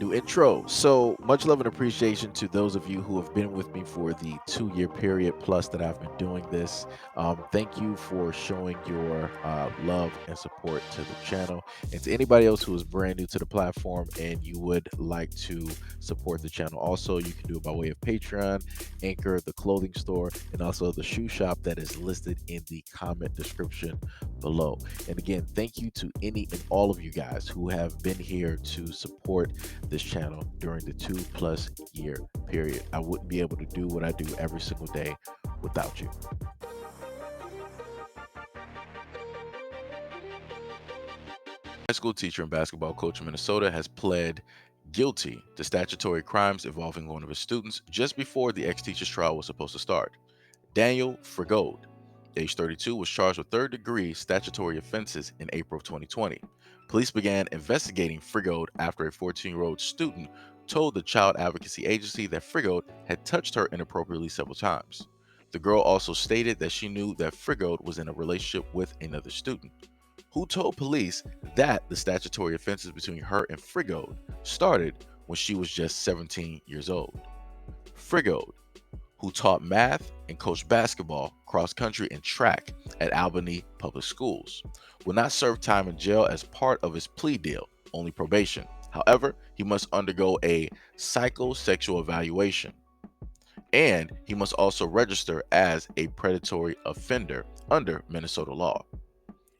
New intro. So much love and appreciation to those of you who have been with me for the 2 year period plus that I've been doing this. Thank you for showing your love and support to the channel. And to anybody else who is brand new to the platform and you would like to support the channel, also, you can do it by way of Patreon, Anchor, the clothing store, and also the shoe shop that is listed in the comment description below. And again, thank you to any and all of you guys who have been here to support this channel during the 2+ year period. I wouldn't be able to do what I do every single day without you. High school teacher and basketball coach in Minnesota has pled guilty to statutory crimes involving one of his students just before the ex-teacher's trial was supposed to start. Daniel Frigaud, age 32, was charged with third-degree statutory offenses in April of 2020. Police began investigating Frigaud after a 14-year-old student told the child advocacy agency that Frigaud had touched her inappropriately several times. The girl also stated that she knew that Frigaud was in a relationship with another student, who told police that the statutory offenses between her and Frigaud started when she was just 17 years old. Frigaud, who taught math and coached basketball, cross country, and track at Albany Public Schools, will not serve time in jail as part of his plea deal, only probation. However, he must undergo a psychosexual evaluation, and he must also register as a predatory offender under Minnesota law.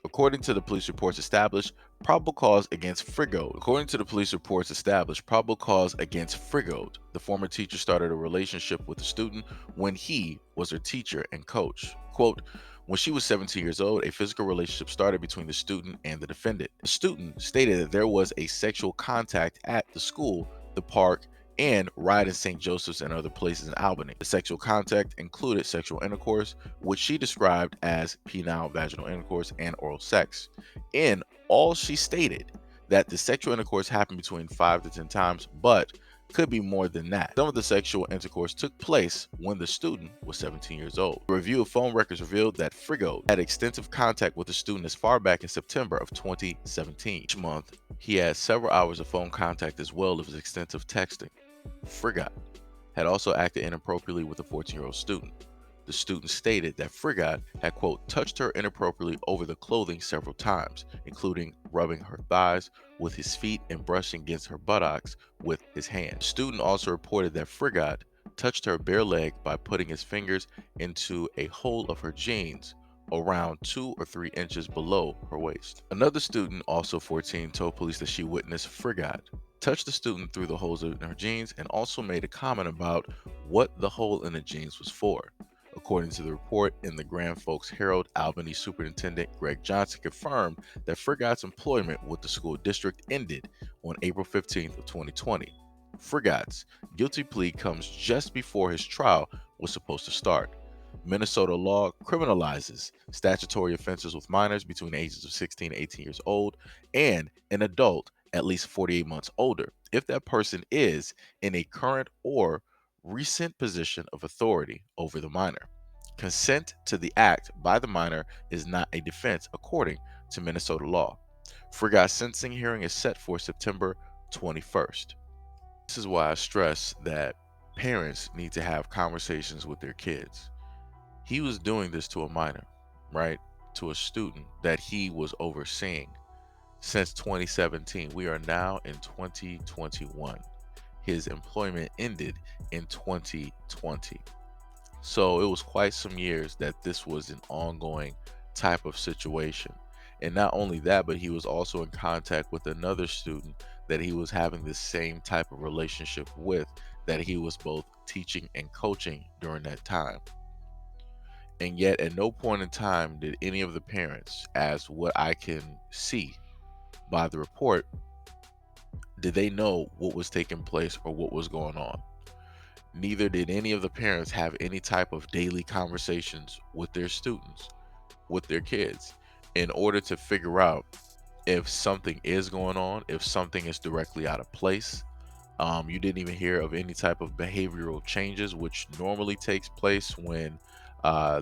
According to the police reports established, probable cause against Frigaud. According to the police reports established, probable cause against Frigaud. The former teacher started a relationship with the student when he was her teacher and coach. Quote, when she was 17 years old, a physical relationship started between the student and the defendant. The student stated that there was a sexual contact at the school, the park, and ride in St. Joseph's and other places in Albany. The sexual contact included sexual intercourse, which she described as penile vaginal intercourse and oral sex. In all, she stated that the sexual intercourse happened between 5 to 10 times, but could be more than that. Some of the sexual intercourse took place when the student was 17 years old. A review of phone records revealed that Frigaud had extensive contact with the student as far back in September of 2017. Each month, he had several hours of phone contact as well as extensive texting. Frigaud had also acted inappropriately with a 14-year-old student. The student stated that Frigaud had, quote, touched her inappropriately over the clothing several times, including rubbing her thighs with his feet and brushing against her buttocks with his hand. The student also reported that Frigaud touched her bare leg by putting his fingers into a hole of her jeans around 2 or 3 inches below her waist. Another student, also 14, told police that she witnessed Frigaud touched the student through the holes in her jeans and also made a comment about what the hole in the jeans was for. According to the report in the Grand Forks Herald, Albany Superintendent Greg Johnson confirmed that Frigaud's employment with the school district ended on April 15th of 2020. Frigaud's guilty plea comes just before his trial was supposed to start. Minnesota law criminalizes statutory offenses with minors between the ages of 16 and 18 years old and an adult at least 48 months older if that person is in a current or recent position of authority over the minor. Consent to the act by the minor is not a defense according to Minnesota law. Frigaud's sentencing hearing is set for September 21st. This is why I stress that parents need to have conversations with their kids. He was doing this to a minor, right? To a student that he was overseeing since 2017. We are now in 2021. His employment ended in 2020. So it was quite some years that this was an ongoing type of situation. And not only that, but he was also in contact with another student that he was having the same type of relationship with, that he was both teaching and coaching during that time. And yet at no point in time did any of the parents, as what I can see by the report, did they know what was taking place or what was going on. Neither did any of the parents have any type of daily conversations with their students, with their kids, in order to figure out if something is going on, if something is directly out of place. You didn't even hear of any type of behavioral changes, which normally takes place when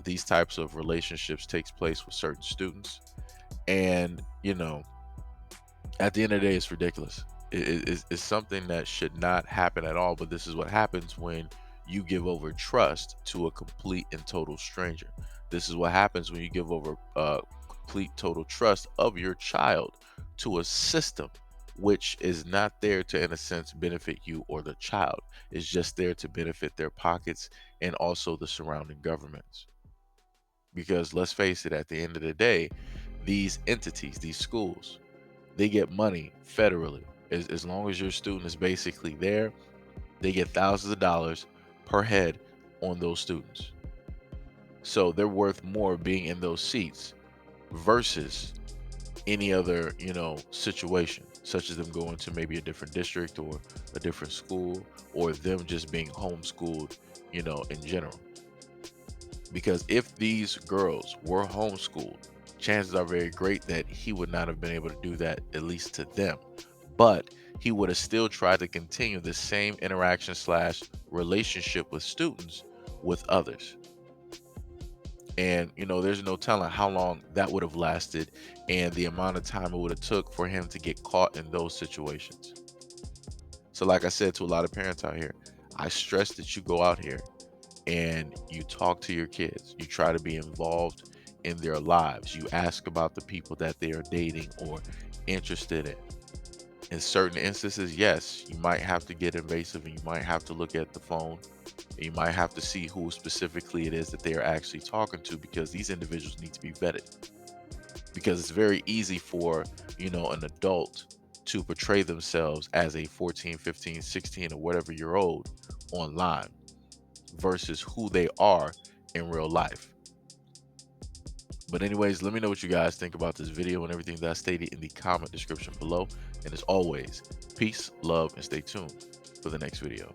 these types of relationships takes place with certain students. And, at the end of the day, it's ridiculous. is something that should not happen at all. But this is what happens when you give over trust to a complete and total stranger. This is what happens when you give over complete total trust of your child to a system which is not there to, in a sense, benefit you or the child. It's just there to benefit their pockets and also the surrounding governments. Because let's face it, at the end of the day, these entities, these schools, they get money federally. As long as your student is basically there, they get thousands of dollars per head on those students. So they're worth more being in those seats versus any other, situation, such as them going to maybe a different district or a different school, or them just being homeschooled, in general. Because if these girls were homeschooled, chances are very great that he would not have been able to do that, at least to them. But he would have still tried to continue the same interaction slash relationship with students with others. And there's no telling how long that would have lasted and the amount of time it would have took for him to get caught in those situations. So like I said to a lot of parents out here, I stress that you go out here and you talk to your kids. You try to be involved in their lives. You ask about the people that they are dating or interested in. In certain instances, yes, you might have to get invasive and you might have to look at the phone. And you might have to see who specifically it is that they are actually talking to, because these individuals need to be vetted. Because it's very easy for, an adult to portray themselves as a 14, 15, 16, or whatever year old online versus who they are in real life. But anyways, let me know what you guys think about this video and everything that I stated in the comment description below. And as always, peace, love, and stay tuned for the next video.